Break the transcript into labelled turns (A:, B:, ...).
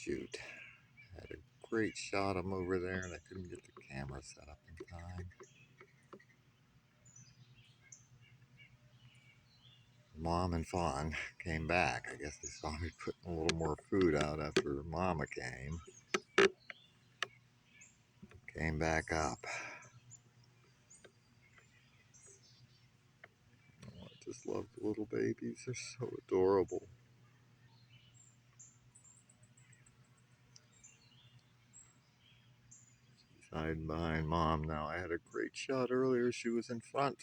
A: Shoot. Had a great shot of him over there and I couldn't get the camera set up in time. Mom and Fawn came back. I guess they saw me putting a little more food out after Mama came. Came back up. Oh, I just love the little babies. They're so adorable. She's hiding behind Mom now. I had a great shot earlier. She was in front.